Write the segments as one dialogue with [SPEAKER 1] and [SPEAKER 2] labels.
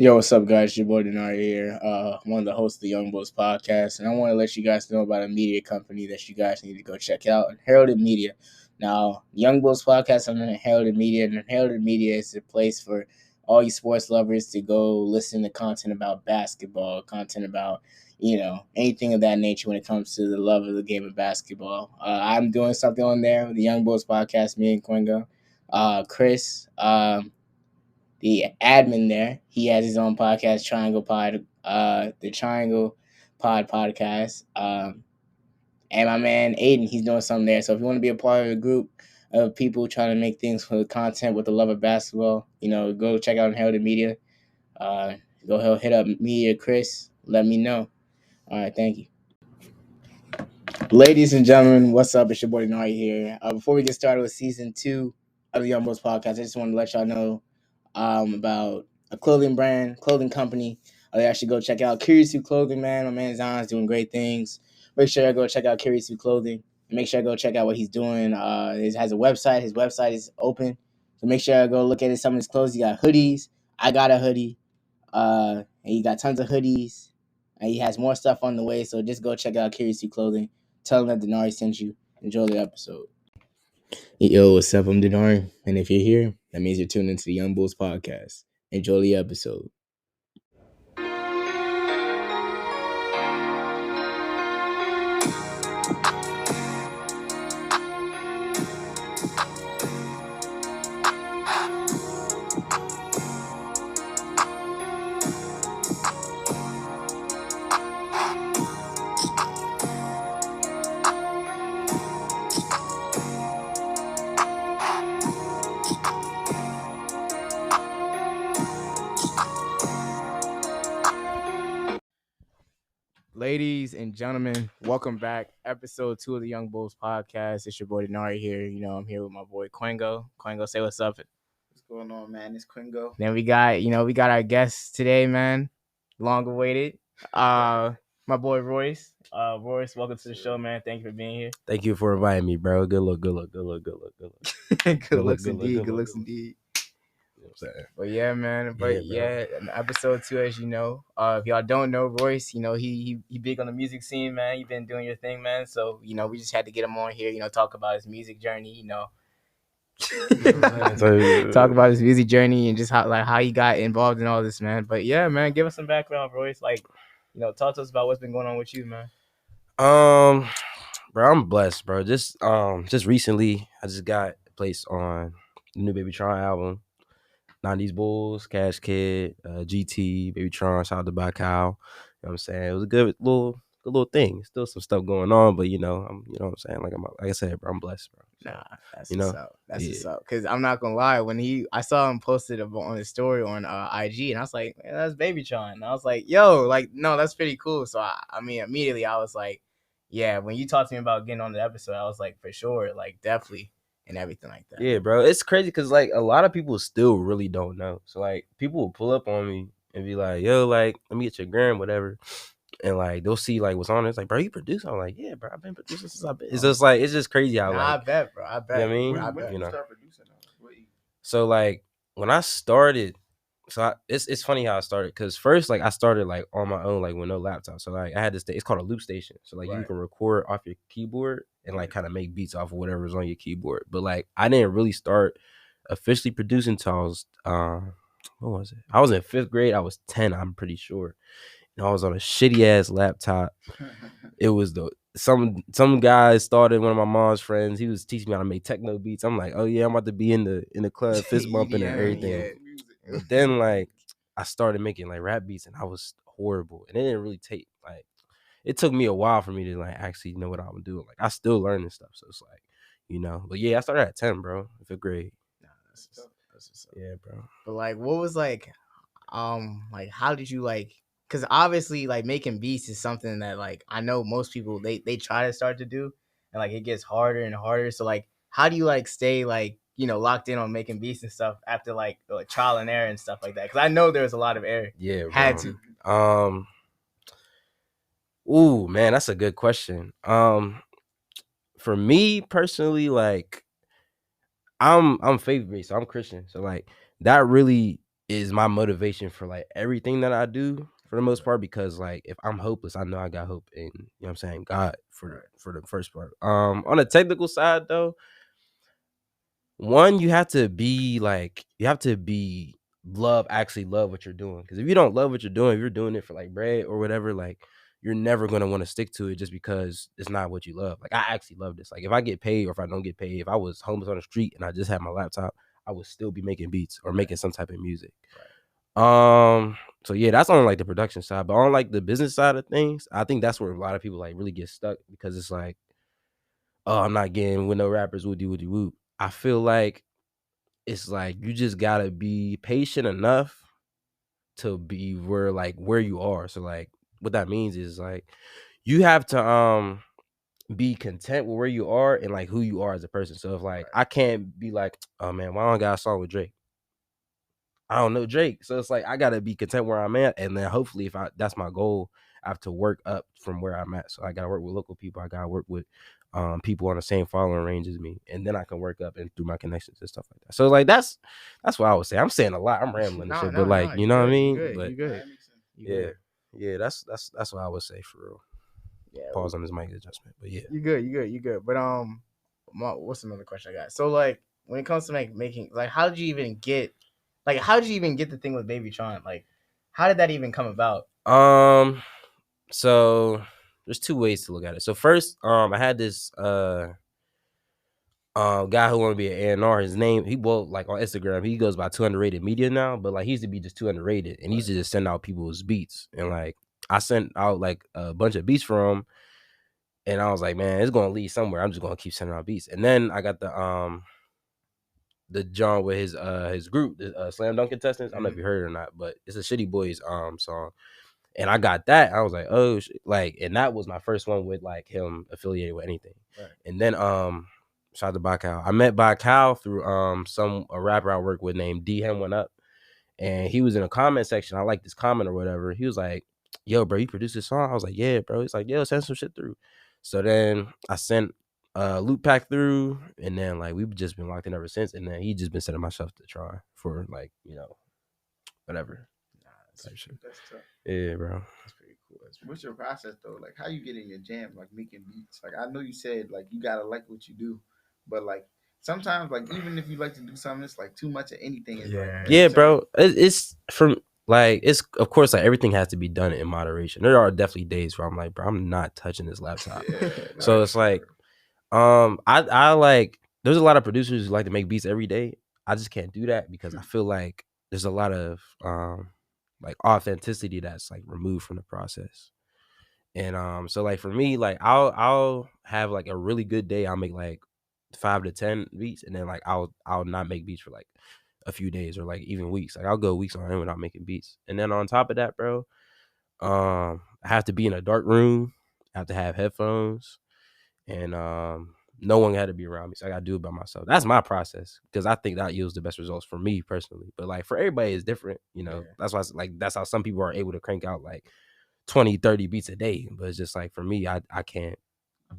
[SPEAKER 1] Yo, what's up, guys? Your boy Dinari here, one of the hosts of the Youngbouls podcast, and I want to let you guys know about a media company that you guys need to go check out, Heralded Media. Now, Youngbouls podcast on Heralded Media, and Heralded Media is a place for all you sports lovers to go listen to content about basketball, content about anything of that nature when it comes to the love of the game of basketball. I'm doing something on there with the Youngbouls podcast, me and Kwengo, Chris. The admin there. He has his own podcast, Triangle Pod, the Triangle Pod podcast. And my man Aiden, he's doing something there. So if you want to be a part of a group of people trying to make things for the content with the love of basketball, go check out Heralded Media. Go hit up me or Chris. Let me know. All right, thank you. Ladies and gentlemen, what's up? It's your boy Dinari here. Before we get started with season 2 of the Youngbouls podcast, I just want to let y'all know about a clothing company. They actually go check out Curious Suit Clothing, man. My man Zion's doing great things. Make sure I go check out Curious Suit Clothing. Make sure I go check out what he's doing. He has a website. His website is open. So make sure I go look at some of his clothes. He got hoodies. I got a hoodie. And he got tons of hoodies. And he has more stuff on the way. So just go check out Curious Suit Clothing. Tell him that Dinari sent you. Enjoy the episode. Yo, what's up? I'm Dinari. And if you're here, that means you're tuned into the Youngbouls podcast. Enjoy the episode. Ladies and gentlemen, welcome back. Episode 2 of the Youngbouls podcast. It's your boy Dinari here. I'm here with my boy Kwengo. Kwengo, say what's up.
[SPEAKER 2] What's going on, man? It's Kwengo.
[SPEAKER 1] Then we got our guest today, man. Long awaited. My boy Royce. Royce, welcome to the show, man. Thank you for being here.
[SPEAKER 3] Thank you for inviting me, bro. Good look.
[SPEAKER 1] Good looks indeed. You know what I'm saying? But yeah, man. But yeah, episode 2, as you know. If y'all don't know Royce, he big on the music scene, man. You've been doing your thing, man. So, we just had to get him on here, talk about his music journey, talk about his music journey and just how he got involved in all this, man. But yeah, man, give us some background, Royce. Talk to us about what's been going on with you, man.
[SPEAKER 3] Bro, I'm blessed, bro. Just recently, I just got placed on the new Babytron album. 90s Bulls, Cash Kid, GT, Babytron, shout out to Bacow. You know what I'm saying? It was a good little thing. Still some stuff going on, but I'm what I'm saying? Like I said, bro, I'm blessed, bro. So,
[SPEAKER 1] nah, that's what's up. That's what's up. Cause I'm not gonna lie, I saw him posted on his story on IG, and I was like, man, that's Babytron. And I was like, yo, no, that's pretty cool. So I mean, immediately I was like, yeah. When you talked to me about getting on the episode, I was like, for sure, definitely. And everything like that.
[SPEAKER 3] Yeah, bro. It's crazy because a lot of people still really don't know. So people will pull up on me and be like, yo, let me get your gram, whatever. And they'll see what's on it. It's like, bro, you produce? I'm like, yeah, bro, I've been producing since I've been. It's just it's just crazy how
[SPEAKER 1] I bet, bro. I bet.
[SPEAKER 3] You know what I mean?
[SPEAKER 2] When did you start producing?
[SPEAKER 3] So when I started, it's funny how I started because first I started on my own with no laptop. So I had this thing. It's called a loop station. So you can record off your keyboard and kind of make beats off of whatever's on your keyboard. But I didn't really start officially producing till I was what was it? I was in 5th grade. I was 10. I'm pretty sure. And I was on a shitty ass laptop. It was some guy started, one of my mom's friends. He was teaching me how to make techno beats. I'm like, oh yeah, I'm about to be in the club fist bumping and everything. Yeah. But then I started making rap beats and I was horrible. And it didn't really take it took me a while for me to actually know what I'm doing. I still learning stuff. So it's But yeah, I started at 10, bro. 5th grade.
[SPEAKER 1] Nah, that's what's up.
[SPEAKER 3] Yeah, bro.
[SPEAKER 1] But what was how did you because obviously making beats is something that I know most people they try to start to do and it gets harder and harder. So how do you stay locked in on making beats and stuff after trial and error and stuff like that? Because I know there's a lot of error.
[SPEAKER 3] Yeah, bro.
[SPEAKER 1] Had to.
[SPEAKER 3] Ooh, man, that's a good question. For me personally, I'm faith based, so I'm Christian. So that really is my motivation for like everything that I do for the most part, because like if I'm hopeless, I know I got hope in, you know what I'm saying, God for the first part. On the technical side though, one, you have to be actually love what you're doing. Because if you don't love what you're doing, if you're doing it for like bread or whatever, like you're never gonna want to stick to it just because it's not what you love. Like I actually love this. Like if I get paid or if I don't get paid, if I was homeless on the street and I just had my laptop, I would still be making beats or making some type of music. So yeah, that's on like the production side, but on like the business side of things, I think that's where a lot of people like really get stuck, because it's like, oh, I'm not getting with no rappers, woody whoop. I feel like it's like you just gotta be patient enough to be where you are. So like what that means is like you have to be content with where you are and like who you are as a person. So if like I can't be like, oh man, why don't I got a song with Drake? I don't know Drake. So it's like I gotta be content where I'm at, and then hopefully if that's my goal, I have to work up from where I'm at. So I gotta work with local people. I gotta work with people on the same following range as me, and then I can work up and through my connections and stuff like that. So like that's what I would say. I'm saying a lot. I'm rambling and shit, but like you know what I mean. But yeah, that's what I would say for real. Yeah. Pause on this mic adjustment, but yeah,
[SPEAKER 1] you good. But what's another question I got? So like when it comes to making, like how did you even get the thing with Babytron? Like how did that even come about?
[SPEAKER 3] So there's two ways to look at it. So first, I had this guy who wanted to be an A&R. His name, like on Instagram, he goes by 200 rated media now, but like he used to be just 200 rated, and he used to just send out people's beats, and like I sent out like a bunch of beats for him, and I was like, man, it's gonna lead somewhere. I'm just gonna keep sending out beats, and then I got the John with his group, the Slam Dunk Contestants. I don't know if you heard it or not, but it's a Shitty Boys song. And I got that. I was like, oh, like, and that was my first one with like him affiliated with anything. Right. And then shout out to Bacal. I met Bacal through a rapper I work with named D Him Went Up. And he was in a comment section. I liked this comment or whatever. He was like, yo, bro, you produced this song? I was like, yeah, bro. He's like, yo, send some shit through. So then I sent loop pack through, and then like we've just been locked in ever since. And then he just been sending my stuff to try for like, you know, whatever.
[SPEAKER 2] That's tough.
[SPEAKER 3] Yeah, bro.
[SPEAKER 2] That's pretty cool. What's your process though? Like how you get in your jam, like making beats? Like I know you said like you gotta like what you do, but like sometimes like even if you like to do something, it's like too much of anything.
[SPEAKER 3] Yeah, bro. It's from like it's of course like everything has to be done in moderation. There are definitely days where I'm like, bro, I'm not touching this laptop. So it's like, I like there's a lot of producers who like to make beats every day. I just can't do that because I feel like there's a lot of like authenticity that's like removed from the process. And so like for me, like I'll have like a really good day. I'll make like 5 to 10 beats, and then like I'll not make beats for like a few days or like even weeks. Like I'll go weeks on end without making beats. And then on top of that, bro, I have to be in a dark room. I have to have headphones, and no one had to be around me, so I gotta do it by myself. That's my process because I think that yields the best results for me personally. But like for everybody, it's different, you know. Yeah. That's why that's how some people are able to crank out like 20, 30 beats a day. But it's just like for me, I can't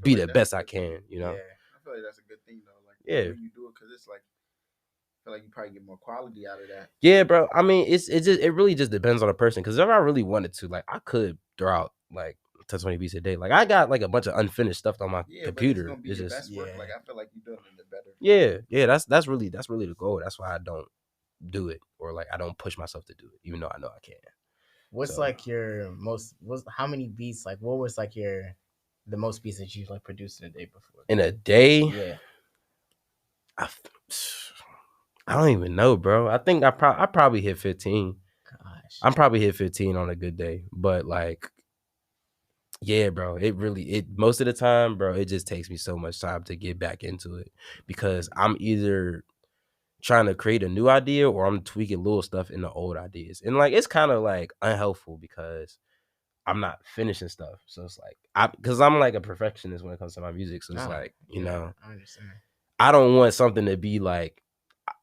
[SPEAKER 3] be the best I can, you know.
[SPEAKER 2] Yeah, I feel like that's a good thing though. Like the way you do it, because it's like I feel like you probably get more quality out of that.
[SPEAKER 3] Yeah, bro. I mean, it really just depends on the person. Because if I really wanted to, like, I could throw out like 20 beats a day. Like, I got like a bunch of unfinished stuff on my computer.
[SPEAKER 2] But it's just best work. Like, I feel like you're doing it better.
[SPEAKER 3] Yeah. That's really the goal. That's why I don't do it, or like I don't push myself to do it, even though I know I can.
[SPEAKER 1] What's like your how many beats? Like, what was like the most beats that you like produced in a day before?
[SPEAKER 3] In a day?
[SPEAKER 1] Yeah.
[SPEAKER 3] I don't even know, bro. I think I probably hit 15. Gosh. I'm probably hit 15 on a good day. But like, yeah, bro. It most of the time, bro, it just takes me so much time to get back into it because I'm either trying to create a new idea or I'm tweaking little stuff in the old ideas. And like it's kind of like unhelpful because I'm not finishing stuff. So it's like because I'm like a perfectionist when it comes to my music. So it's like, you know,
[SPEAKER 1] I understand.
[SPEAKER 3] I don't want something to be like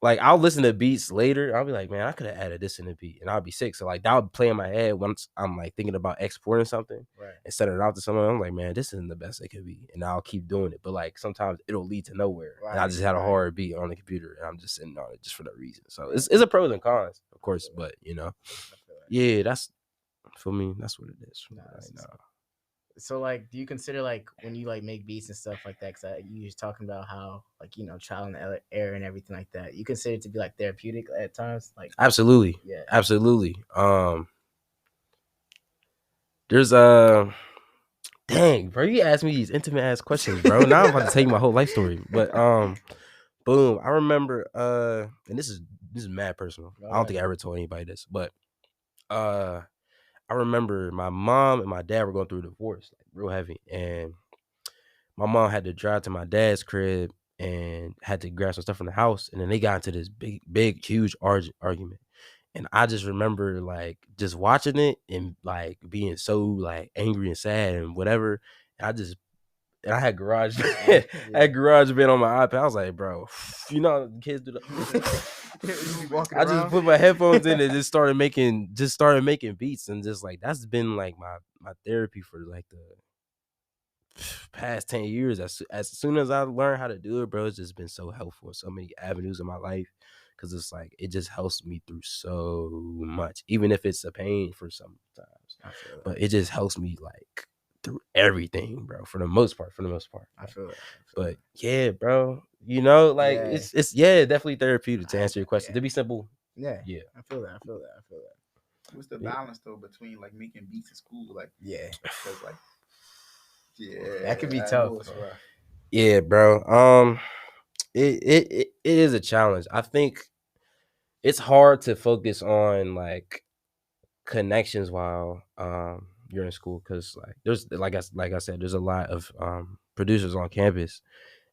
[SPEAKER 3] like I'll listen to beats later. I'll be like, man, I could have added this in the beat, and I'll be sick. So like that would play in my head once I'm like thinking about exporting something and sending it out to someone. I'm like, man, this isn't the best it could be, and I'll keep doing it. But like sometimes it'll lead to nowhere, and I just had a hard beat on the computer, and I'm just sitting on it just for that reason. So it's a pros and cons, of course, but you know, yeah, that's for me. That's what it is. Right now.
[SPEAKER 1] So like, do you consider like when you like make beats and stuff like that? Because you was talking about how like trial and error and everything like that. You consider it to be like therapeutic at times, like
[SPEAKER 3] absolutely,
[SPEAKER 1] yeah,
[SPEAKER 3] absolutely. There's dang, bro, you asked me these intimate ass questions, bro. Now I'm about to tell you my whole life story, but boom, I remember and this is mad personal. I don't think I ever told anybody this, but I remember my mom and my dad were going through a divorce, like real heavy. And my mom had to drive to my dad's crib and had to grab some stuff from the house. And then they got into this big, huge argument. And I just remember like just watching it and like being so like angry and sad and whatever. And I had garage, I had GarageBand on my iPad. I was like, bro, you know, kids do the. I just put my headphones in and just started making beats, and just like that's been like my therapy for like the past 10 years. As soon as I learned how to do it, bro, it's just been so helpful in so many avenues in my life, because it's like it just helps me through so much, even if it's a pain for sometimes. But it just helps me like through everything, bro. For the most part.
[SPEAKER 1] I feel it.
[SPEAKER 3] But yeah, bro, you know, like it's definitely therapeutic to answer your question. To be simple,
[SPEAKER 1] yeah.
[SPEAKER 3] I
[SPEAKER 1] feel that.
[SPEAKER 2] What's the balance though between like making beats in school, like because like
[SPEAKER 1] that could be tough.
[SPEAKER 3] Yeah, bro. It is a challenge. I think it's hard to focus on like connections while you're in school, because like there's like I said, there's a lot of producers on campus,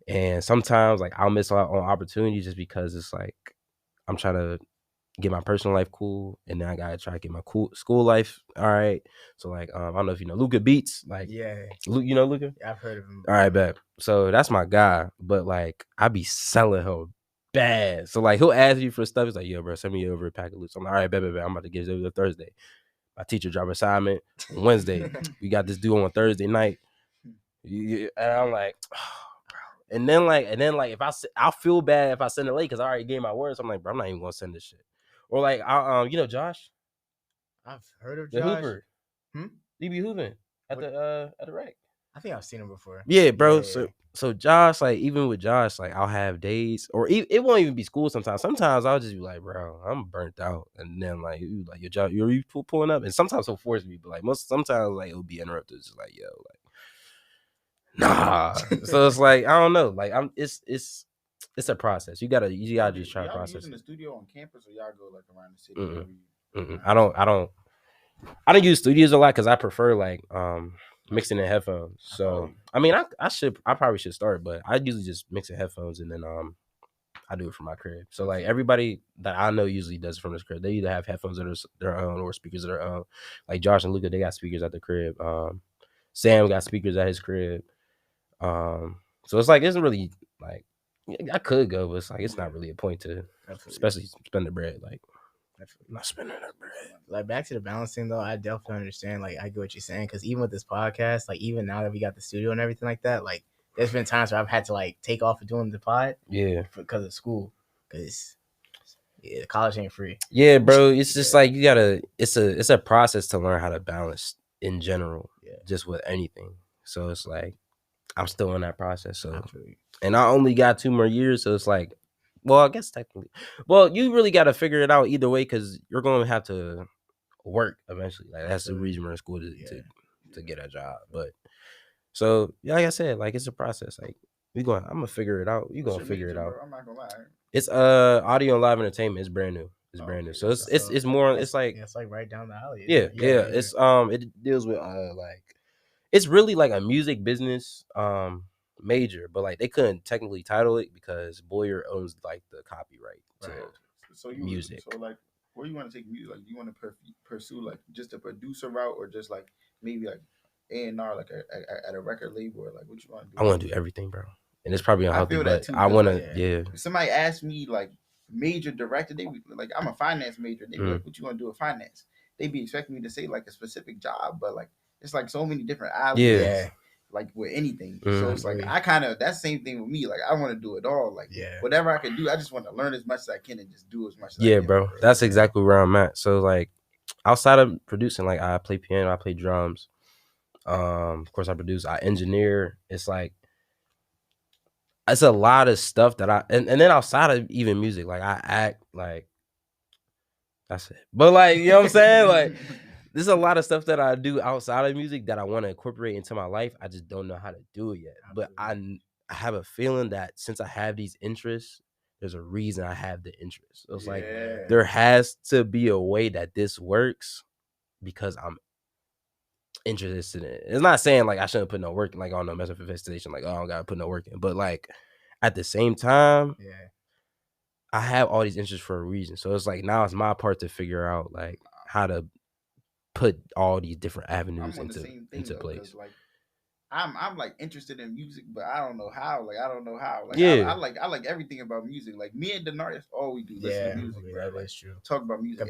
[SPEAKER 3] and sometimes like I'll miss out on opportunities just because it's like I'm trying to get my personal life cool, and then I gotta try to get my school life all right. So like I don't know if you know Luca Beats, like you know Luca?
[SPEAKER 1] Yeah, I've heard of him.
[SPEAKER 3] All right, bet. So that's my guy, but like I be selling him bad. So like he'll ask you for stuff. He's like, yo, bro, send me over a pack of loops. I'm like, all right, bet. I'm about to get it Thursday. My teacher drop assignment on Wednesday. We got this due on Thursday night. And I'm like, oh, bro. And then like if I'll feel bad if I send it late because I already gave my word. So I'm like, bro, I'm not even gonna send this shit. Or like you know Josh?
[SPEAKER 1] I've heard of
[SPEAKER 3] the
[SPEAKER 1] Josh.
[SPEAKER 3] Hooper. He be hooping at the rec.
[SPEAKER 1] I think I've seen him before.
[SPEAKER 3] Yeah, bro. So Josh, like even with Josh, like I'll have days, or it won't even be school sometimes. Sometimes I'll just be like, bro, I'm burnt out, and then like your job, you're pulling up, and sometimes he'll force me, but like sometimes like it'll be interrupted, just like yo, like nah. So it's like I don't know, like it's a process. You gotta just try to process.
[SPEAKER 2] Y'all using the studio on campus, or y'all go like around the city?
[SPEAKER 3] I don't use studios a lot because I prefer like mixing in headphones. So I mean I probably should start, but I usually just mix in headphones and then I do it from my crib. So like everybody that I know usually does it from this crib. They either have headphones that are their own or speakers of their own. Like Josh and Luca, they got speakers at the crib. Sam got speakers at his crib. So it's like it's really like I could go, but it's like it's not really a point to, especially spend the bread. Like not spending that bread.
[SPEAKER 1] Like back to the balancing though, I definitely understand. Like I get what you're saying, because even with this podcast, like even now that we got the studio and everything like that, like there's been times where I've had to like take off of doing the pod, because of school, because college ain't free.
[SPEAKER 3] Yeah, bro, it's just like you gotta. It's a process to learn how to balance in general, just with anything. So it's like I'm still in that process. So and I only got 2 more years, so it's like. Well, I guess technically. Well, you really got to figure it out either way, because you're going to have to work eventually. Like that's the reason we're in school to get a job. But so yeah, like I said, like it's a process. Like I'm gonna figure it out. You gonna figure it out.
[SPEAKER 2] I'm not gonna lie.
[SPEAKER 3] It's audio and live entertainment. It's brand new. It's brand new. So it's more. It's like
[SPEAKER 1] it's like right down the alley.
[SPEAKER 3] Yeah. It's it deals with like it's really like a music business major, but like they couldn't technically title it because Boyer owns like the copyright to music.
[SPEAKER 2] So like, where you want to take music? Like, you want to pursue like just a producer route, or just like maybe like A&R, like at a record label, or like what you want to do?
[SPEAKER 3] I want to do everything, bro, and it's probably unhealthy, but I want to. Yeah.
[SPEAKER 2] If somebody asked me like major director, they be like, I'm a finance major. They be like, what you gonna do with finance? They be expecting me to say like a specific job, but like it's like so many different avenues.
[SPEAKER 1] Yeah.
[SPEAKER 2] Like with anything.
[SPEAKER 3] Mm.
[SPEAKER 2] So it's like I kind of that same thing with me. Like I want to do it all. Like whatever I can do, I just want to learn as much as I can and just do as much as I can.
[SPEAKER 3] Bro. That's exactly where I'm at. So like outside of producing, like I play piano, I play drums. Of course I produce, I engineer. It's like it's a lot of stuff that and then outside of even music, like I act, like that's it. But like, you know what I'm saying? Like there's a lot of stuff that I do outside of music that I want to incorporate into my life. I just don't know how to do it yet. But I have a feeling that since I have these interests, there's a reason I have the interest. It's like there has to be a way that this works because I'm interested in it. It's not saying like I shouldn't put no work in, like on no manifestation, like, oh, I don't gotta put no work in. But like at the same time, I have all these interests for a reason. So it's like now it's my part to figure out like how to put all these different avenues into place.
[SPEAKER 2] Like I'm like interested in music, but I don't know how. Like I don't know how. Like I like everything about music. Like me and Dinari, that's all we do. Listen to music, bro.
[SPEAKER 1] That is true.
[SPEAKER 2] Talk about music.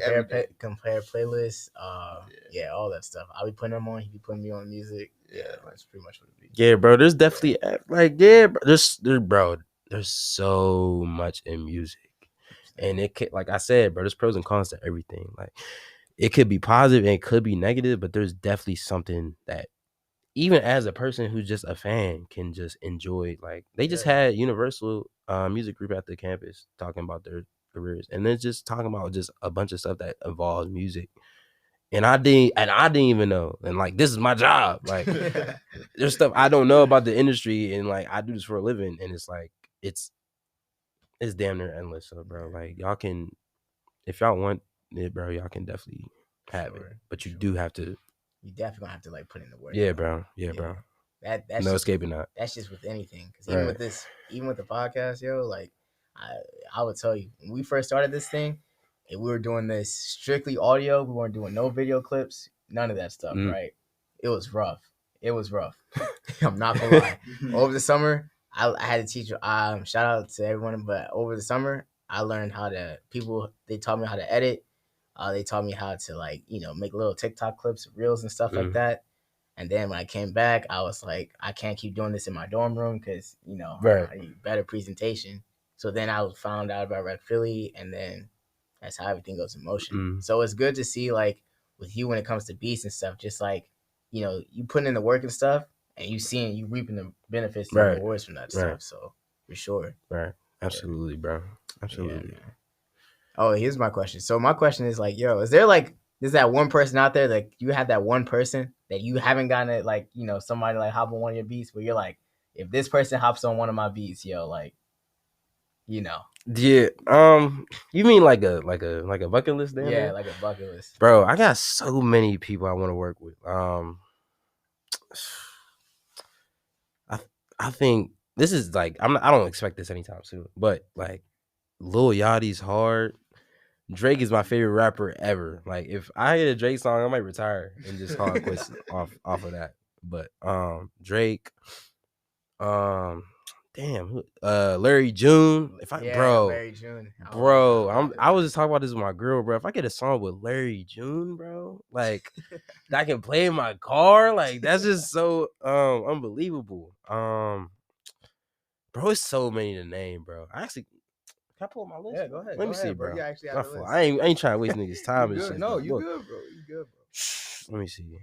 [SPEAKER 1] Compare playlists. All that stuff. I'll be putting them on. He be putting me on music. That's pretty much what it be.
[SPEAKER 3] Yeah, bro. There's definitely like there's so much in music, and it could, like I said, bro. There's pros and cons to everything. Like it could be positive and it could be negative, but there's definitely something that even as a person who's just a fan can just enjoy. Like they just had Universal music group at the campus talking about their careers, and they're just talking about just a bunch of stuff that involves music. And I didn't even know. And like this is my job. Like there's stuff I don't know about the industry, and like I do this for a living, and it's like it's damn near endless. So bro, like y'all can, if y'all want it, bro, y'all can definitely have it. But you do have to.
[SPEAKER 1] You definitely gonna have to like put in the work.
[SPEAKER 3] Yeah, bro. Yeah, bro.
[SPEAKER 1] That's
[SPEAKER 3] no escaping that.
[SPEAKER 1] That's just with anything. Because even with the podcast, yo, like I would tell you when we first started this thing, and we were doing this strictly audio. We weren't doing no video clips, none of that stuff, right? It was rough. I'm not gonna lie. Over the summer, I had to teach. Shout out to everyone, but over the summer, I learned how to. They taught me how to edit. They taught me how to like, make little TikTok clips, reels and stuff like that. And then when I came back, I was like, I can't keep doing this in my dorm room because, I need better presentation. So then I found out about Rec Philly, and then that's how everything goes in motion. So it's good to see like with you when it comes to beats and stuff, just like, you putting in the work and stuff and you reaping the benefits and the rewards from that stuff. So for sure.
[SPEAKER 3] Right. Absolutely, bro. Absolutely.
[SPEAKER 1] Yeah. Oh, here's my question. So my question is like, yo, is that one person out there that you have that one person that you haven't gotten it, like, somebody like hop on one of your beats where you're like, if this person hops on one of my beats, yo, like,
[SPEAKER 3] Yeah. You mean like a bucket list then?
[SPEAKER 1] Yeah, like a bucket list.
[SPEAKER 3] Bro, I got so many people I want to work with. I think this is like I don't expect this anytime soon, but like Lil Yachty's hard. Drake is my favorite rapper ever. Like if I hear a Drake song, I might retire and just hard quit off of that. But Drake, Larry June.
[SPEAKER 1] Larry June.
[SPEAKER 3] I was just talking about this with my girl, bro. If I get a song with Larry June, bro, like that I can play in my car, like that's just so unbelievable. Bro, it's so many to name, bro. Can I pull up my list?
[SPEAKER 1] Yeah, go ahead.
[SPEAKER 3] Let me see, bro.
[SPEAKER 1] You actually have the list.
[SPEAKER 3] I ain't trying to waste niggas' time.
[SPEAKER 1] You good, bro. You good, bro.
[SPEAKER 3] Let me see.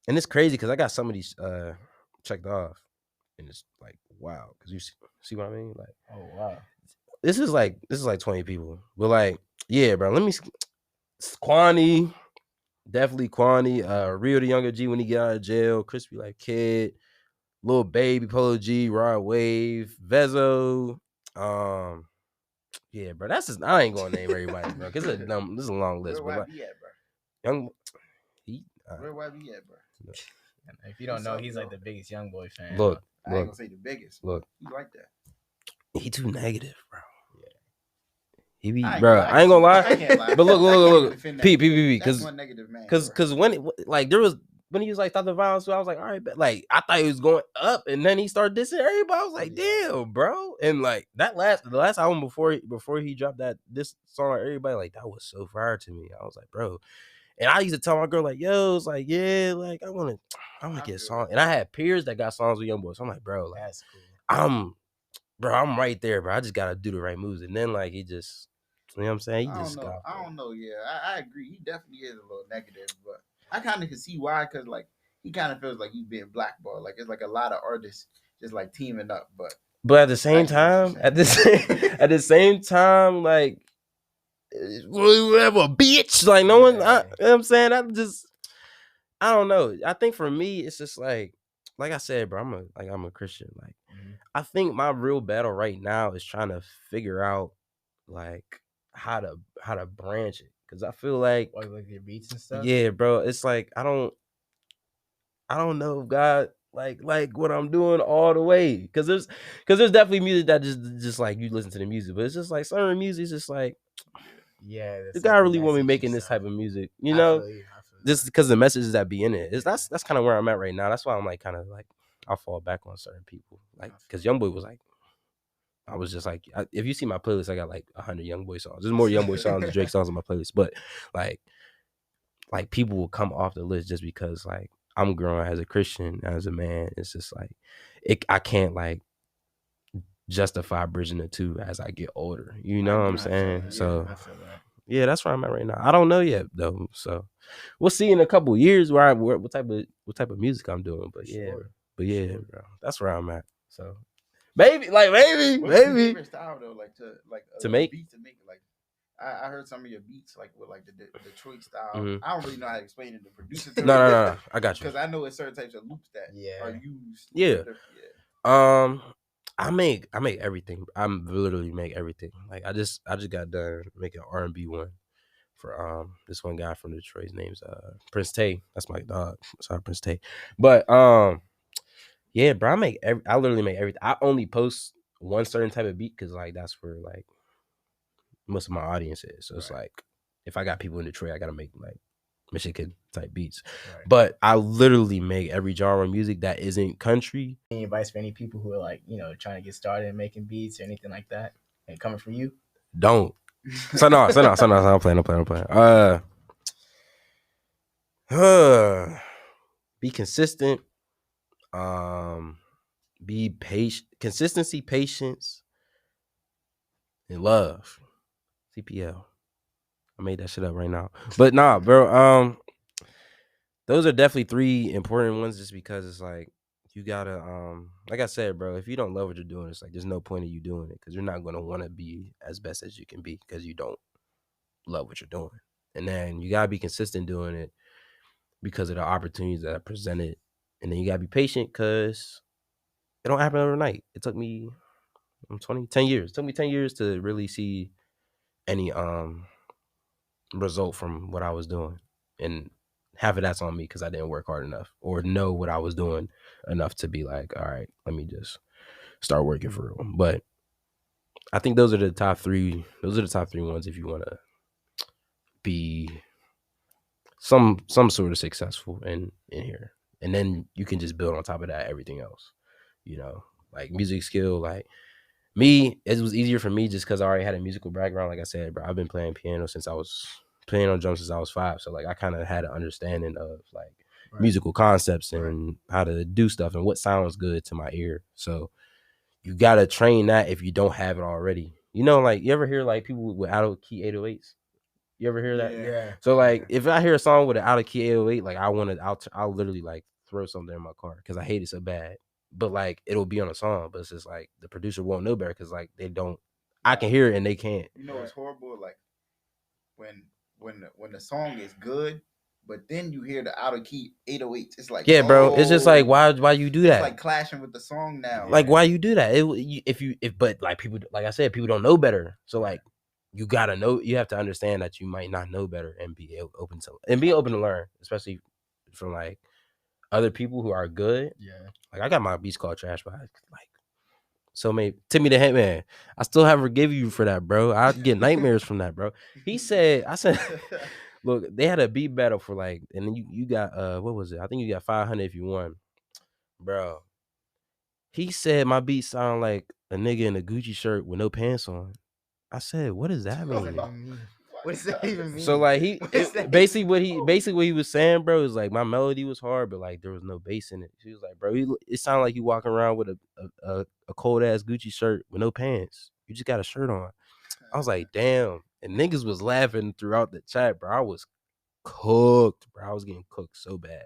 [SPEAKER 3] And it's crazy because I got some of these checked off, and it's like wow. Because you see what I mean? Like,
[SPEAKER 1] oh wow.
[SPEAKER 3] This is like 20 people, but like yeah, bro. Let me see. Kwani, definitely Kwani. Rio the Younger G when he get out of jail. Crispy like Kid, Lil Baby, Polo G, Rod Wave, Vezo. Yeah, bro. That's just I ain't gonna name everybody, bro. Cause this is a long list.
[SPEAKER 2] Where
[SPEAKER 3] But
[SPEAKER 2] YB at, bro? Where YB at, bro?
[SPEAKER 1] If you don't know, he's like the biggest YoungBoy fan.
[SPEAKER 3] Look,
[SPEAKER 2] I ain't gonna say the biggest.
[SPEAKER 3] Look,
[SPEAKER 2] you like that?
[SPEAKER 3] He too negative, bro.
[SPEAKER 1] Yeah,
[SPEAKER 3] he be, bro. I ain't gonna lie. But look. P,
[SPEAKER 2] That's one negative man.
[SPEAKER 3] Cause when like there was when he was like, stop the violence, so I was like, all right, but like I thought he was going up, and then he started dissing everybody. I was like, damn, bro. And like the last album before he dropped this song, everybody like that was so fire to me. I was like, bro. And I used to tell my girl, like, yo, it's like, yeah, like, I want to get a song. And I had peers that got songs with Youngboys. So I'm like, bro, like,
[SPEAKER 1] that's cool.
[SPEAKER 3] I'm right there, bro. I just got to do the right moves. And then, like, he just, you know what I'm saying?
[SPEAKER 2] I don't know. Yeah, I agree. He definitely is a little negative, but I kind of can see why, because, like, he kind of feels like he's being blackballed. Like, it's like a lot of artists just, like, teaming up. But
[SPEAKER 3] at the same time, like, whatever, bitch. Like, no one, you know what I'm saying? I don't know. I think for me, it's just like I said, bro, I'm a Christian. Like, I think my real battle right now is trying to figure out, like, how to branch it. Cause I feel like
[SPEAKER 1] your beats and stuff.
[SPEAKER 3] Yeah, bro. It's like I don't know if God like what I'm doing all the way. Cause there's definitely music that just like you listen to the music, but it's just like certain music is just like, the guy really want me making this type of music, you know? Just because the messages that be in it. That's kind of where I'm at right now. That's why I'm like kind of like I'll fall back on certain people. Like, cause Youngboy was like, I was just like, if you see my playlist, I got like 100 Youngboy songs. There's more Youngboy songs than Drake songs on my playlist, but like people will come off the list just because like I'm growing as a Christian, as a man. It's just like I can't like justify bridging the two as I get older. You know what I'm saying? So yeah, that's where I'm at right now. I don't know yet though, so we'll see in a couple of years what type of music I'm doing. But yeah, bro, that's where I'm at. So maybe.
[SPEAKER 2] What's your favorite style though? To make beat to make like. I heard some of your beats like with like the Detroit style. Mm-hmm. I don't really know how to explain it. The producer.
[SPEAKER 3] No. I got you.
[SPEAKER 2] Because I know it's certain types of loops that are used.
[SPEAKER 3] Yeah. I make everything. I'm literally make everything. Like I just got done making an R&B one for this one guy from Detroit. His name's Prince Tay. That's my dog. Sorry, Prince Tay. But yeah, bro, I literally make everything. I only post one certain type of beat because like that's where like most of my audience is. So it's like if I got people in Detroit, I gotta make like Michigan type beats. Right. But I literally make every genre of music that isn't country.
[SPEAKER 1] Any advice for any people who are like, trying to get started in making beats or anything like that? And coming from you?
[SPEAKER 3] Don't. So no, I'm playing. Be consistent. Be patient. Consistency, patience, and love. CPL. I made that shit up right now. But nah, bro. Those are definitely 3 important ones just because it's like you gotta like I said, bro, if you don't love what you're doing, it's like there's no point in you doing it because you're not gonna want to be as best as you can be because you don't love what you're doing. And then you gotta be consistent doing it because of the opportunities that are presented. And then you gotta be patient because it don't happen overnight. It took me 10 years. It took me 10 years to really see any result from what I was doing. And half of that's on me because I didn't work hard enough or know what I was doing enough to be like, all right, let me just start working for real. But I think those are the top 3. Those are the top 3 ones if you want to be some sort of successful in here. And then you can just build on top of that everything else. Like music skill, like me, it was easier for me just because I already had a musical background. Like I said, bro, I've been playing piano since I was playing on drums since I was 5. So like I kind of had an understanding of like musical concepts and how to do stuff and what sounds good to my ear. So you gotta train that if you don't have it already. Like you ever hear like people with out of key 808s? You ever hear that?
[SPEAKER 1] Yeah.
[SPEAKER 3] So like if I hear a song with an out of key 808, like I'll literally like throw something in my car because I hate it so bad. But like it'll be on a song, but it's just like the producer won't know better because like they don't. I can hear it and they can't.
[SPEAKER 2] It's horrible. Like when the song is good, but then you hear the out of key 808s. It's like
[SPEAKER 3] bro. It's just like why you do that?
[SPEAKER 2] It's like clashing with the song now.
[SPEAKER 3] Like why you do that? But like people, like I said, people don't know better. So like you gotta know. You have to understand that you might not know better and be open to learn, especially from like other people who are good.
[SPEAKER 1] Yeah.
[SPEAKER 3] Like I got my beats called Trash by like so many. Timmy the Hitman. I still haven't forgiven you for that, bro. I get nightmares from that, bro. I said Look, they had a beat battle for like, and then you got what was it? I think you got 500 if you won, bro. He said my beat sound like a nigga in a Gucci shirt with no pants on. I said, what does that mean?
[SPEAKER 1] What does that even mean?
[SPEAKER 3] So like basically what
[SPEAKER 1] mean?
[SPEAKER 3] he was saying, bro, is like my melody was hard, but like there was no bass in it. She was like, bro, it sounded like you walking around with a cold ass Gucci shirt with no pants. You just got a shirt on. I was like, damn. And niggas was laughing throughout the chat, bro. I was cooked, bro. I was getting cooked so bad.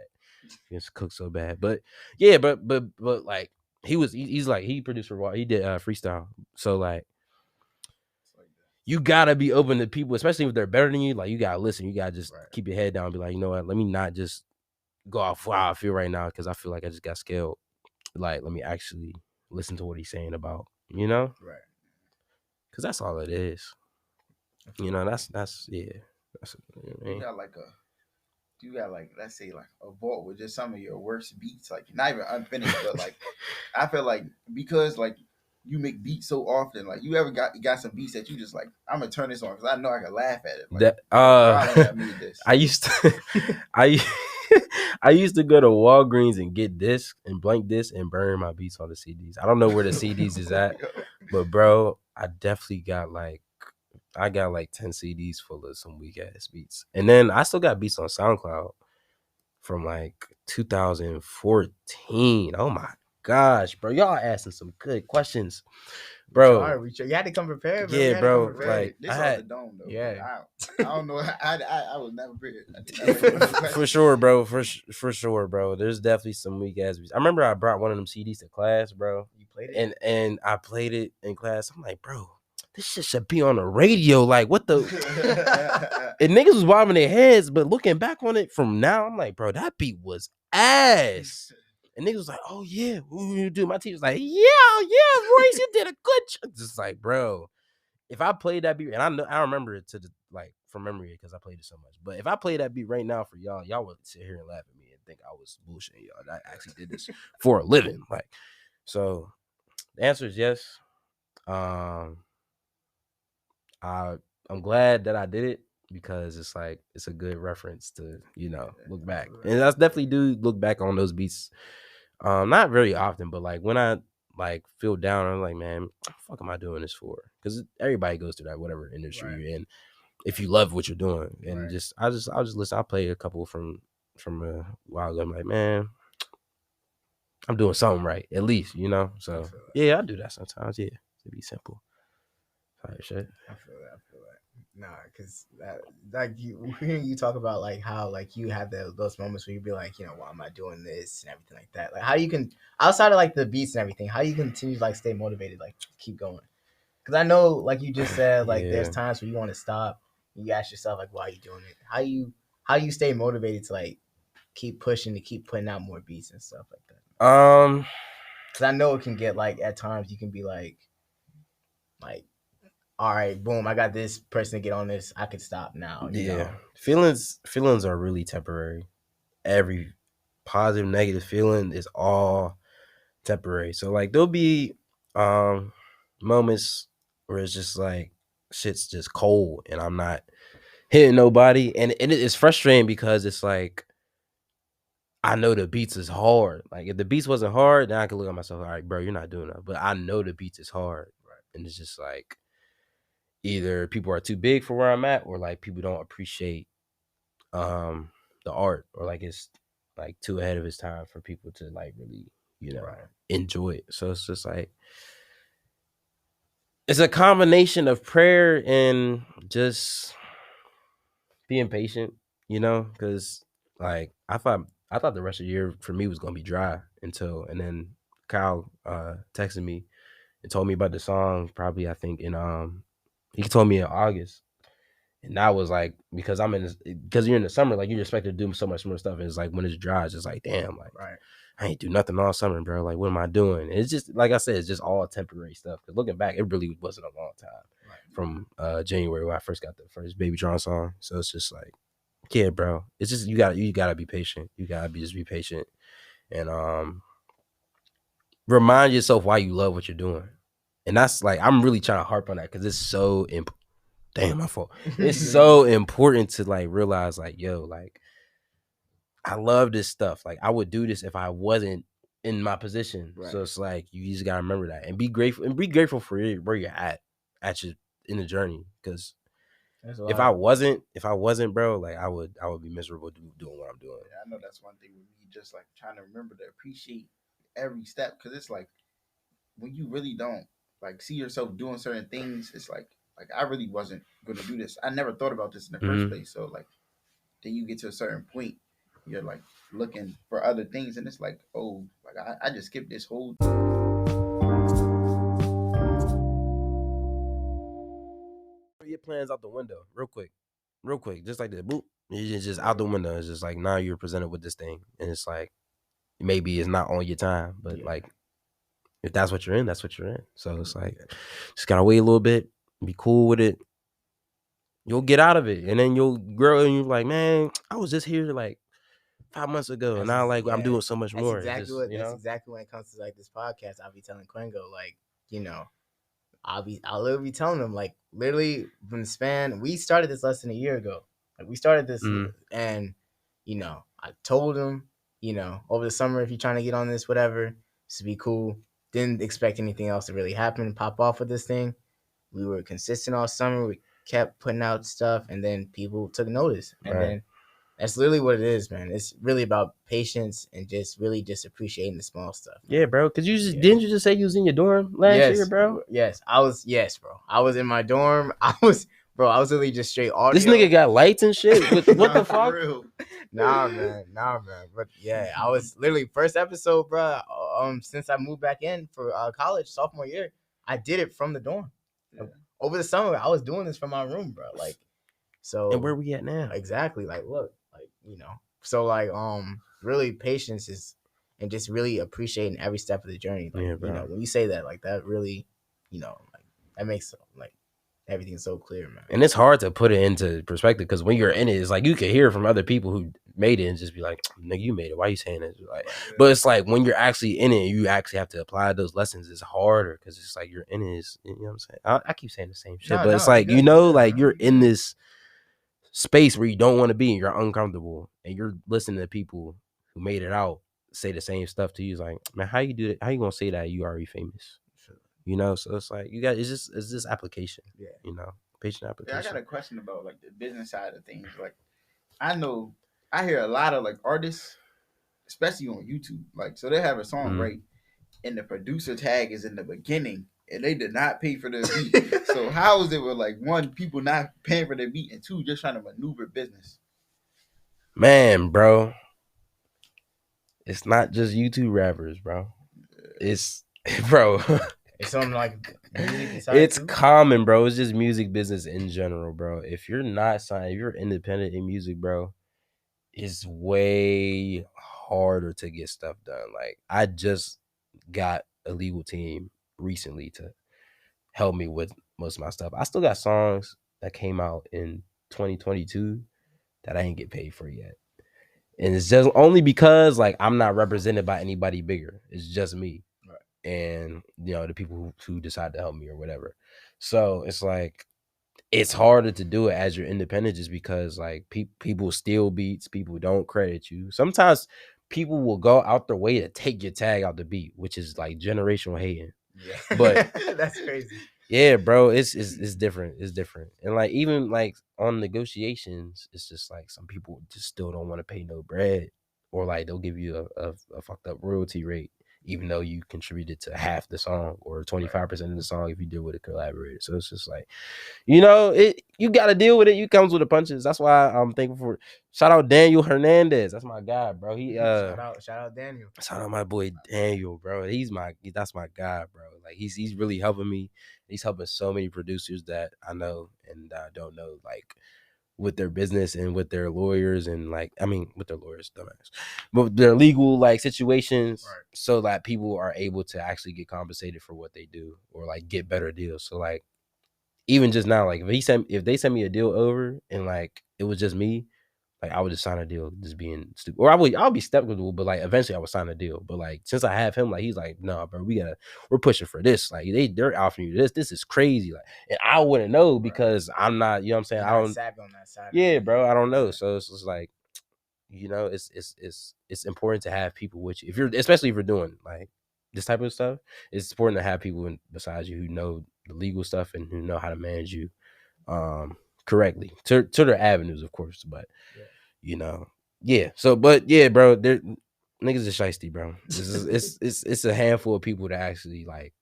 [SPEAKER 3] But yeah, but like he's like he produced for he did freestyle. So like you gotta be open to people, especially if they're better than you. Like you gotta listen. You gotta just keep your head down and be like, you know what? Let me not just go off how I feel right now because I feel like I just got scaled. Like let me actually listen to what he's saying about, you know?
[SPEAKER 1] Right.
[SPEAKER 3] Because that's all it is. You know, that's yeah. That's
[SPEAKER 2] You got like let's say like a vault with just some of your worst beats, like not even unfinished, but like I feel like because like you make beats so often, like you ever got some beats that you just like I'm gonna turn this on because I know I can laugh at it. Like,
[SPEAKER 3] that
[SPEAKER 2] I made this.
[SPEAKER 3] I used to I used to go to Walgreens and get discs and blank discs and burn my beats on the CDs. I don't know where the CDs is at, but bro, I definitely got like 10 CDs full of some weak ass beats. And then I still got beats on SoundCloud from like 2014. Oh my gosh, bro. Y'all asking some good questions. Bro.
[SPEAKER 1] You had to come prepared, bro.
[SPEAKER 3] Yeah, bro. Like
[SPEAKER 2] this off the dome though.
[SPEAKER 1] Yeah.
[SPEAKER 2] I don't know. I was never prepared.
[SPEAKER 3] For sure, bro. For sure, bro. There's definitely some weak ass beats. I remember I brought one of them CDs to class, bro.
[SPEAKER 1] You played it?
[SPEAKER 3] And I played it in class. I'm like, bro, this shit should be on the radio. Like, what the? And niggas was bobbing their heads, but looking back on it from now, I'm like, bro, that beat was ass. And niggas was like, oh yeah, what you do? My teacher's like, yeah, Royce, you did a good job. Just like, bro, if I played that beat, and I remember it from memory because I played it so much. But if I play that beat right now for y'all would sit here and laugh at me and think I was bullshitting y'all. I actually did this for a living. Like, so the answer is yes. I'm glad that I did it because it's like it's a good reference to, you know, look back. And I definitely do look back on those beats. Not very often, but like when I like feel down, I'm like, man, what the fuck am I doing this for? Because everybody goes through that, whatever industry you're in. If you love what you're doing, and I'll just listen. I'll play a couple from a while ago. I'm like, man, I'm doing something right, at least, you know. So yeah, I do that sometimes. Yeah, to be simple. All right, shit.
[SPEAKER 1] I feel that. Nah, because like hearing you talk about like how like you have those moments where you be like, you know, why am I doing this and everything like that. Like how you can outside of like the beats and everything, how you continue to like stay motivated, like keep going. Because I know, like you just said, like there's times where you want to stop. You ask yourself like, why are you doing it? How you stay motivated to like keep pushing to keep putting out more beats and stuff like that. Because I know it can get like at times you can be like. All right, boom, I got this person to get on this. I can stop now. You know?
[SPEAKER 3] Feelings are really temporary. Every positive, negative feeling is all temporary. So like there'll be moments where it's just like shit's just cold and I'm not hitting nobody. And it is frustrating because it's like I know the beats is hard. Like if the beats wasn't hard, then I could look at myself, all right, bro, you're not doing that. But I know the beats is hard. Right. And it's just like either people are too big for where I'm at or like people don't appreciate the art or like it's like too ahead of its time for people to like really, you know, enjoy it. So it's just like it's a combination of prayer and just being patient, you know, because like I thought the rest of the year for me was gonna be dry and then Kyle texted me and told me about the song probably I think in he told me in August. And that was like because you're in the summer, like you're expected to do so much more stuff. And it's like when it's dry, it's just like damn, like I ain't do nothing all summer, bro. Like what am I doing? And it's just like I said, it's just all temporary stuff. Because looking back, it really wasn't a long time from January when I first got the first Babytron song. So it's just like, yeah, bro. It's just you gotta be patient. You gotta be patient and remind yourself why you love what you're doing. And that's like I'm really trying to harp on that because it's so important. damn, my fault. It's so important to like realize like, yo, like I love this stuff. Like I would do this if I wasn't in my position.
[SPEAKER 1] Right.
[SPEAKER 3] So it's like you just gotta remember that and be grateful for where you're at your in the journey. Because if I wasn't, bro, like I would be miserable doing what I'm doing.
[SPEAKER 2] Yeah, I know that's one thing with me, just like trying to remember to appreciate every step, because it's like when you really don't like see yourself doing certain things, it's like I really wasn't gonna do this. I never thought about this in the first place. So like then you get to a certain point, you're like looking for other things, and it's like, oh, like I just skipped this whole.
[SPEAKER 3] Your plans out the window, real quick, just like that. Boop, it's just out the window. It's just like now you're presented with this thing, and it's like maybe it's not on your time, but like if that's what you're in, that's what you're in. So it's like just gotta wait a little bit, be cool with it. You'll get out of it, and then you'll grow, and you're like, man, I was just here like 5 months ago, and now like I'm doing so much more.
[SPEAKER 1] Exactly
[SPEAKER 3] just,
[SPEAKER 1] what. That's exactly when it comes to like this podcast. I'll be telling Kwengo, like, you know, I'll literally be telling them, like, literally from the span. We started this less than a year ago. Like we started this, and you know, I told him, you know, over the summer, if you're trying to get on this, whatever, this would be cool. Didn't expect anything else to really happen, pop off with this thing. We were consistent all summer. We kept putting out stuff, and then people took notice, and then that's literally what it is, man. It's really about patience and just really just appreciating the small stuff. Man.
[SPEAKER 3] Yeah, bro. Cause you just didn't you just say you was in your dorm last year, bro?
[SPEAKER 1] Yes, I was. Yes, bro. I was in my dorm. I was literally just straight audio.
[SPEAKER 3] This nigga got lights and shit. What the fuck?
[SPEAKER 1] Nah, man. But yeah, I was literally first episode, bro. Since I moved back in for college sophomore year, I did it from the dorm. Yeah. Over the summer, I was doing this from my room, bro. Like, so.
[SPEAKER 3] And where we at now?
[SPEAKER 1] Exactly. Like, look, like, you know. So like, really patience is, and just really appreciating every step of the journey. Like,
[SPEAKER 3] yeah, bro.
[SPEAKER 1] You know, when you say that, like, that really, you know, like that makes like everything so clear, man.
[SPEAKER 3] And it's hard to put it into perspective because when you're in it, it's like you can hear from other people who made it and just be like, nigga, you made it. Why you saying this? Like, but it's like when you're actually in it, you actually have to apply those lessons. It's harder because it's like you're in it. You know what I'm saying? I keep saying the same shit, but it's like, you know, like you're in this space where you don't want to be and you're uncomfortable and you're listening to people who made it out say the same stuff to you. It's like, man, how you do it? How you gonna say that you already famous? You know, so it's like it's just application. Yeah, you know, patient application.
[SPEAKER 2] Yeah, I got a question about like the business side of things. Like, I know I hear a lot of like artists, especially on YouTube. Like, so they have a song right, and the producer tag is in the beginning, and they did not pay for the beat. So how is it with like one, people not paying for the beat, and two, just trying to maneuver business?
[SPEAKER 3] Man, bro, it's not just YouTube rappers, bro. It's bro.
[SPEAKER 1] It's something like
[SPEAKER 3] it's common, bro. It's just music business in general, bro. If you're not signed, if you're independent in music, bro, it's way harder to get stuff done. Like I just got a legal team recently to help me with most of my stuff. I still got songs that came out in 2022 that I ain't get paid for yet. And it's just only because like I'm not represented by anybody bigger. It's just me. And you know the people who decide to help me or whatever. So it's like it's harder to do it as you're independent just because like people steal beats, people don't credit you. Sometimes people will go out their way to take your tag out the beat, which is like generational hating.
[SPEAKER 1] Yeah,
[SPEAKER 3] but
[SPEAKER 1] that's crazy.
[SPEAKER 3] Yeah, bro, it's different. It's different, and like even like on negotiations, it's just like some people just still don't want to pay no bread, or like they'll give you a fucked up royalty rate, even though you contributed to half the song or 25% of the song if you deal with a collaborator. So it's just like, you know, you got to deal with it. You comes with the punches. That's why I'm thankful for. Shout out Daniel Hernandez. That's my guy, bro. He
[SPEAKER 1] shout out Daniel.
[SPEAKER 3] Shout out my boy Daniel, bro. That's my guy, bro. Like he's really helping me. He's helping so many producers that I know and don't know, like with their business and with their lawyers and like, I mean, with their lawyers, dumbass, but with their legal like situations, so that people are able to actually get compensated for what they do or like get better deals. So like, even just now, like if they sent me a deal over and like it was just me, Like I would just sign a deal, just being stupid, or I'll be skeptical, but like eventually I would sign a deal. But like since I have him, like he's like, no, bro, we're pushing for this. Like they're offering you this. This is crazy. Like, and I wouldn't know because I'm not, you know what I'm saying? I don't.
[SPEAKER 1] On that side.
[SPEAKER 3] Yeah, bro, I don't know. So it's just like, you know, it's important to have people with you especially if you're doing like this type of stuff. It's important to have people besides you who know the legal stuff and who know how to manage you correctly to their avenues, of course. But you know, yeah. So, but yeah, bro, they're niggas is shiesty, bro. It's a handful of people that actually like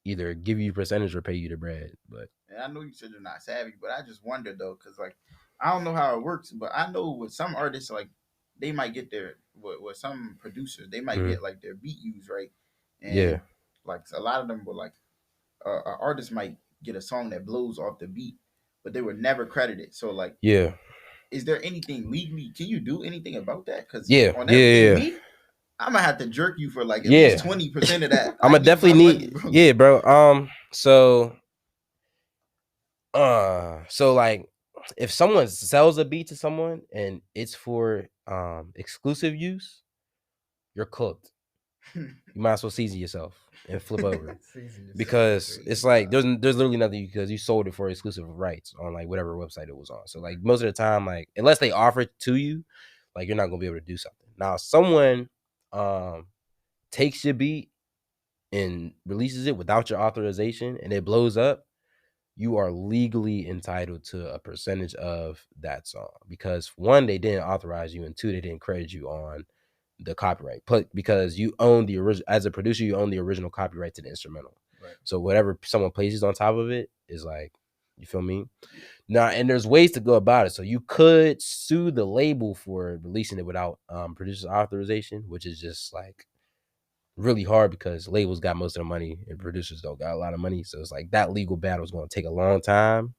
[SPEAKER 3] either give you percentage or pay you the bread. But
[SPEAKER 2] and I know you said you're not savvy, but I just wonder though, because like I don't know how it works, but I know with some artists, like they might get their with some producers, they might get like their beat used, right? And like a lot of them were like an artist might get a song that blows off the beat, but they were never credited. So like, is there anything legally? Can you do anything about that? Because on everything me, I'm gonna have to jerk you for like at least 20% of that.
[SPEAKER 3] I'm gonna definitely need money, bro. So like if someone sells a beat to someone and it's for exclusive use, you're cooked. You might as well season yourself and flip over because it's like there's literally nothing because you sold it for exclusive rights on like whatever website it was on. So like most of the time, like unless they offer it to you, like you're not gonna be able to do something. Now someone takes your beat and releases it without your authorization and it blows up, you are legally entitled to a percentage of that song because one, they didn't authorize you, and two, they didn't credit you on the copyright. But because you own the original, as a producer, you own the original copyright to the instrumental. Right. So whatever someone places on top of it is like, you feel me? Now, and there's ways to go about it. So you could sue the label for releasing it without producer's authorization, which is just like really hard because labels got most of the money and producers don't got a lot of money. So it's like that legal battle is going to take a long time,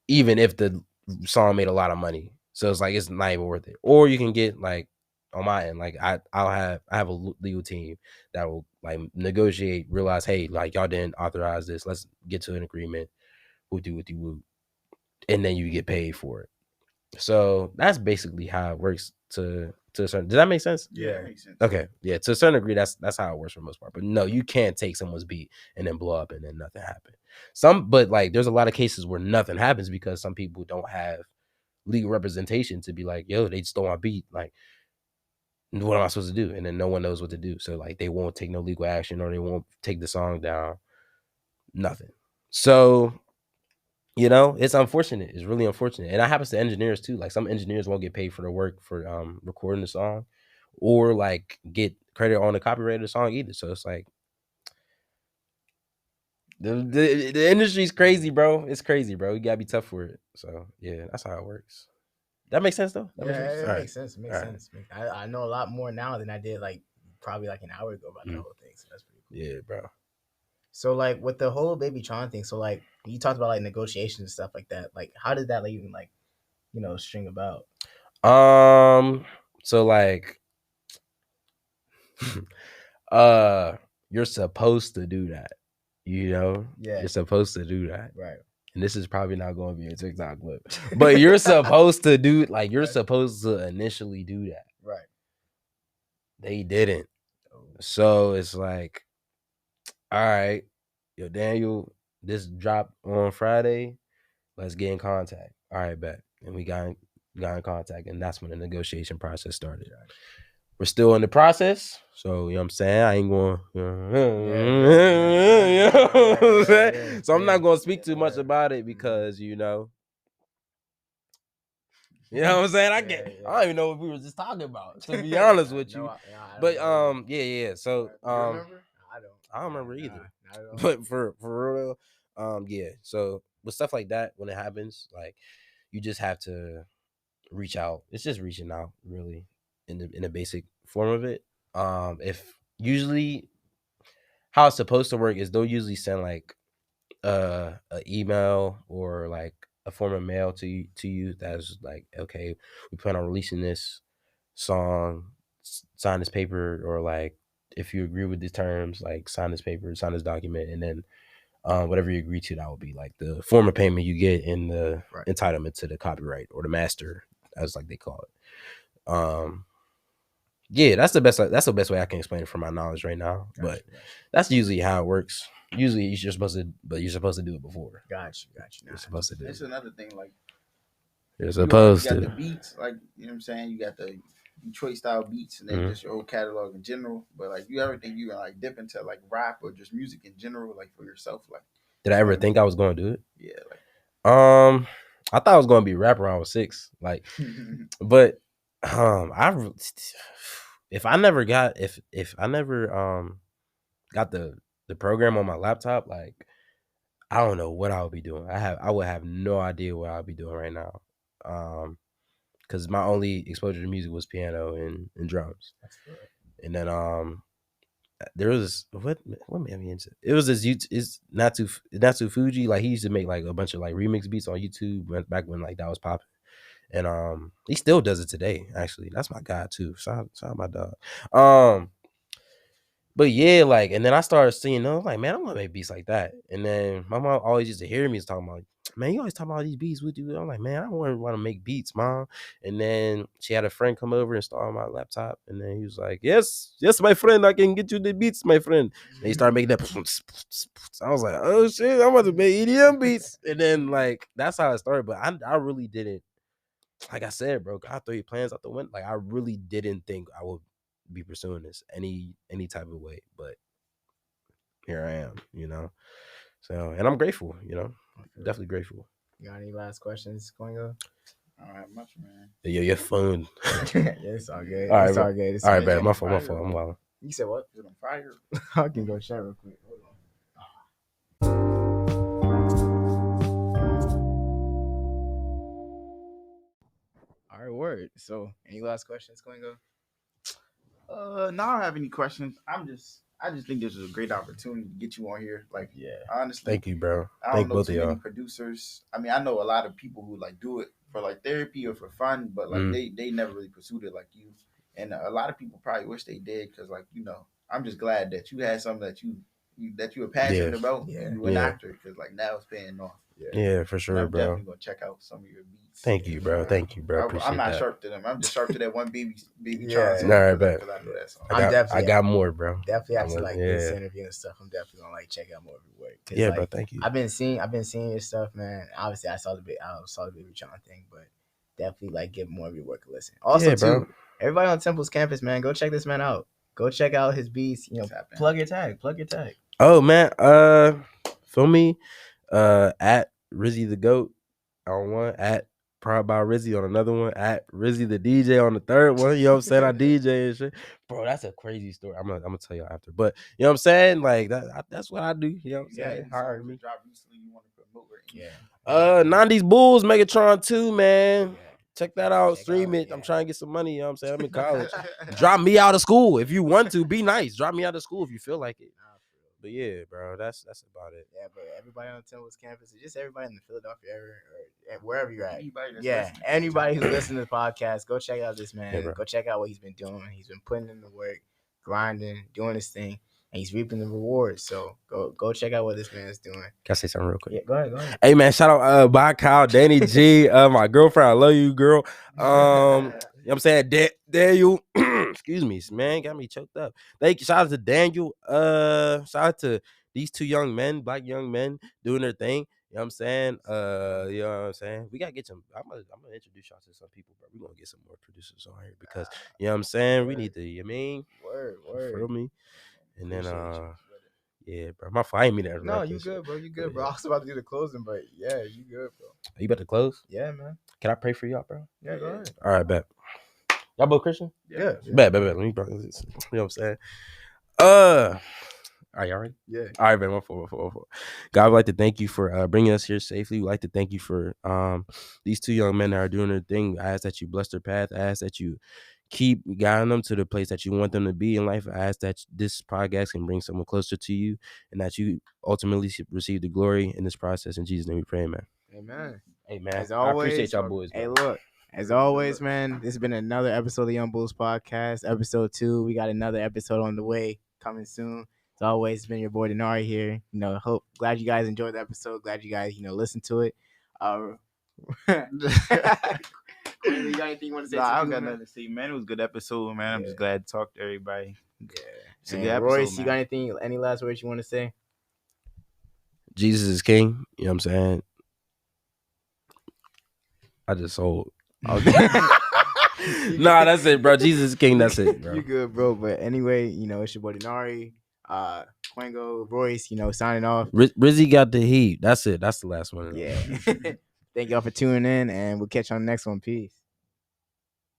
[SPEAKER 3] even if the song made a lot of money. So it's like it's not even worth it. Or you can get like on my end, like I have a legal team that will like negotiate, realize, hey, like y'all didn't authorize this. Let's get to an agreement. We'll do what you would, and then you get paid for it. So that's basically how it works to a certain. Does that make sense?
[SPEAKER 2] Yeah, it makes sense.
[SPEAKER 3] Okay, yeah, to a certain degree, that's how it works for the most part. But no, you can't take someone's beat and then blow up and then nothing happened. But like, there's a lot of cases where nothing happens because some people don't have legal representation to be like, yo, they stole my beat. Like, what am I supposed to do? And then no one knows what to do. So like, they won't take no legal action or they won't take the song down. Nothing. So, you know, it's unfortunate. It's really unfortunate. And that happens to engineers too. Like some engineers won't get paid for their work for recording the song or like get credit on the copyright of the song either. So it's like the industry's crazy, bro. It's crazy, bro. You gotta be tough for it. So yeah, that's how it works. That makes sense though.
[SPEAKER 1] It makes sense. It makes sense. I know a lot more now than I did like probably like an hour ago about the whole thing. So that's pretty cool.
[SPEAKER 3] Yeah, bro.
[SPEAKER 1] So like with the whole Babytron thing, so like you talked about like negotiations and stuff like that. Like how did that like, even like, you know, string about?
[SPEAKER 3] So like you're supposed to do that. You know?
[SPEAKER 1] Yeah.
[SPEAKER 3] You're supposed to do that.
[SPEAKER 1] Right.
[SPEAKER 3] And this is probably not going to be a TikTok clip. But you're supposed to do like you're supposed to initially do that.
[SPEAKER 1] Right.
[SPEAKER 3] They didn't. So it's like, all right, yo, Daniel, this dropped on Friday. Let's get in contact. All right, bet. And we got in contact, and that's when the negotiation process started. Right. We're still in the process, so you know what I'm saying. I ain't going. So I'm not going to speak too much about it because you know what I'm saying. I don't even know what we were just talking about. To be honest with you, but yeah. So
[SPEAKER 1] remember?
[SPEAKER 3] I don't remember either. But for real, yeah. So with stuff like that, when it happens, like you just have to reach out. It's just reaching out, really, in a basic form of it. If usually how it's supposed to work is they'll usually send like a email or like a form of mail to you that's like, okay, we plan on releasing this song, sign this paper, or like if you agree with the terms, like sign this paper, sign this document, and then whatever you agree to, that will be like the form of payment you get in the entitlement to the copyright or the master as like they call it. Yeah, that's the best way I can explain it from my knowledge right now. But that's usually how it works. Usually you're supposed to do it before.
[SPEAKER 1] Gotcha.
[SPEAKER 3] You're supposed to do
[SPEAKER 2] It's
[SPEAKER 3] it.
[SPEAKER 2] another thing, like
[SPEAKER 3] You're supposed
[SPEAKER 2] you got
[SPEAKER 3] to.
[SPEAKER 2] the beats, like you know what I'm saying. You got the Detroit style beats, and then just your whole catalog in general. But like you ever think you can like dip into like rap or just music in general, like for yourself? Like,
[SPEAKER 3] Did I ever think I was going to do it?
[SPEAKER 2] Yeah, like
[SPEAKER 3] I thought I was going to be a rapper when I was 6. Like, but if I never got the program on my laptop, like I don't know what I would be doing. I would have no idea what I would be doing right now. Because my only exposure to music was piano and drums. And then there was what made me into it was this YouTube, it's not too Fuji, like he used to make like a bunch of like remix beats on YouTube back when like that was popping. And he still does it today, actually. That's my guy too. Shout out my dog. But yeah, like, and then I started seeing, like, man, I want to make beats like that. And then my mom always used to hear me talking about, man, you always talking about these beats. What do you? I'm like, man, I don't want to make beats, mom. And then she had a friend come over and install my laptop. And then he was like, yes, my friend, I can get you the beats, my friend. And he started making that. I was like, oh shit, I'm about to make EDM beats. And then like that's how it started. But I really didn't. Like I said, bro, I threw your plans out the window. Like I really didn't think I would be pursuing this any type of way, but here I am, So, and I'm grateful, definitely grateful.
[SPEAKER 1] You got any last questions, Kwengo?
[SPEAKER 2] I don't have much, man.
[SPEAKER 3] Yeah, your phone.
[SPEAKER 1] Yeah, it's all good.
[SPEAKER 3] All right,
[SPEAKER 1] it's all good.
[SPEAKER 3] All right, man. My fault. I'm wild.
[SPEAKER 1] You said what?
[SPEAKER 2] Is it on fire?
[SPEAKER 1] I can go check real quick. Hold on. All right, word. So, any last questions, Kwengo?
[SPEAKER 2] No, I don't have any questions. I just think this is a great opportunity to get you on here. Like,
[SPEAKER 1] Yeah,
[SPEAKER 2] honestly,
[SPEAKER 3] thank you, bro.
[SPEAKER 2] I don't know
[SPEAKER 3] both
[SPEAKER 2] too
[SPEAKER 3] of y'all.
[SPEAKER 2] many producers. I mean, I know a lot of people who like do it for like therapy or for fun, but like they never really pursued it like you. And a lot of people probably wish they did because, like, I'm just glad that you had something that you were passionate about.
[SPEAKER 1] Yeah.
[SPEAKER 2] And you went after it because like now it's paying off.
[SPEAKER 3] Yeah, for sure,
[SPEAKER 2] I'm
[SPEAKER 3] bro.
[SPEAKER 2] definitely gonna check out some of your beats.
[SPEAKER 3] Thank you, bro. Thank you, bro. Appreciate
[SPEAKER 2] I'm not
[SPEAKER 3] that.
[SPEAKER 2] sharp to them. I'm just sharp to that one Babytron.
[SPEAKER 1] Yeah.
[SPEAKER 2] Song,
[SPEAKER 3] All right, bet.
[SPEAKER 2] because I know that song.
[SPEAKER 3] I got more, bro.
[SPEAKER 1] Definitely after like this interview and stuff, I'm definitely gonna like check out more of your work.
[SPEAKER 3] Yeah,
[SPEAKER 1] like,
[SPEAKER 3] bro. Thank you.
[SPEAKER 1] I've been seeing your stuff, man. Obviously, I saw the Babytron thing, but definitely like give more of your work a listen. Also, too, everybody on Temple's campus, man, go check this man out. Go check out his beats. Plug your tag.
[SPEAKER 3] Oh man, feel me, at Rizzy the Goat on one, at ProdbyRizzy on another one, at Rizzy the DJ on the third one. You know what I'm saying? I DJ and shit. Bro, that's a crazy story. I'm gonna tell y'all after. But you know what I'm saying? Like that's what I do. You know what I'm saying?
[SPEAKER 2] Hire me. Recently, you want to promote it?
[SPEAKER 3] Yeah. 90s Bulls, Megatron 2, man. Yeah. Check that out. Stream it. Yeah. I'm trying to get some money. You know what I'm saying? I'm in college. Drop me out of school if you want to. Be nice. Drop me out of school if you feel like it. But yeah, bro, that's about it.
[SPEAKER 1] Yeah, but everybody on Temple's campus, just everybody in the Philadelphia area or wherever you're at. Anybody who's listening to the podcast, go check out this man. Go check out what he's been doing. He's been putting in the work, grinding, doing his thing, and he's reaping the rewards. So go check out what this man is doing.
[SPEAKER 3] Can I say something real quick?
[SPEAKER 1] Yeah, go ahead.
[SPEAKER 3] Hey man, shout out by Kyle, Danny G, my girlfriend. I love you, girl. You know what I'm saying? Daniel, excuse me, man, got me choked up. Thank you. Shout out to Daniel. Shout out to these two black young men doing their thing. You know what I'm saying? You know what I'm saying? We gotta get some. I'm gonna introduce y'all to some people, bro. We're gonna get some more producers on here because you know what I'm saying? We need to, you mean?
[SPEAKER 1] Word.
[SPEAKER 3] Feel me? And then yeah, bro. My fault. I ain't mean that.
[SPEAKER 1] No, you good, bro. You good, bro. I was about to do the closing, but yeah, you good, bro.
[SPEAKER 3] Are you about to close?
[SPEAKER 1] Yeah, man.
[SPEAKER 3] Can I pray for y'all, bro?
[SPEAKER 1] Yeah, go ahead.
[SPEAKER 3] All right, bet. Y'all both Christian?
[SPEAKER 1] Yeah.
[SPEAKER 3] Bet. Let me bro. You know what I'm saying? Are y'all ready?
[SPEAKER 1] Yeah.
[SPEAKER 3] All right, man. 1 4. God, I'd like to thank you for bringing us here safely. We'd like to thank you for these two young men that are doing their thing. I ask that you bless their path. I ask that you keep guiding them to the place that you want them to be in life. I ask that this podcast can bring someone closer to you and that you ultimately receive the glory in this process. In Jesus' name we pray, man.
[SPEAKER 1] Amen.
[SPEAKER 3] As always, I appreciate y'all boys.
[SPEAKER 1] Hey, look. As always, man, this has been another episode of the Youngbouls podcast, episode 2. We got another episode on the way, coming soon. As always, it's been your boy Dinari here. Glad you guys enjoyed the episode. Glad you guys, listened to it. Kwengo, you got anything you want to say?
[SPEAKER 4] Nah, I
[SPEAKER 1] to
[SPEAKER 4] don't got
[SPEAKER 1] people, man?
[SPEAKER 4] nothing to say, man. It was a good episode, man. I'm just glad to talk to everybody.
[SPEAKER 1] Yeah.
[SPEAKER 4] It's a
[SPEAKER 1] And
[SPEAKER 4] good episode,
[SPEAKER 1] Royce, you got
[SPEAKER 4] man.
[SPEAKER 1] any last words you want to say?
[SPEAKER 3] Jesus is king. You know what I'm saying? I just sold. Nah, that's it, bro. Jesus is king. That's it, bro.
[SPEAKER 1] You good, bro. But anyway, it's your boy Dinari, Kwengo, Royce, signing off.
[SPEAKER 3] Rizzy got the heat. That's it. That's the last one.
[SPEAKER 1] Yeah. Thank y'all for tuning in, and we'll catch you on the next one. Peace.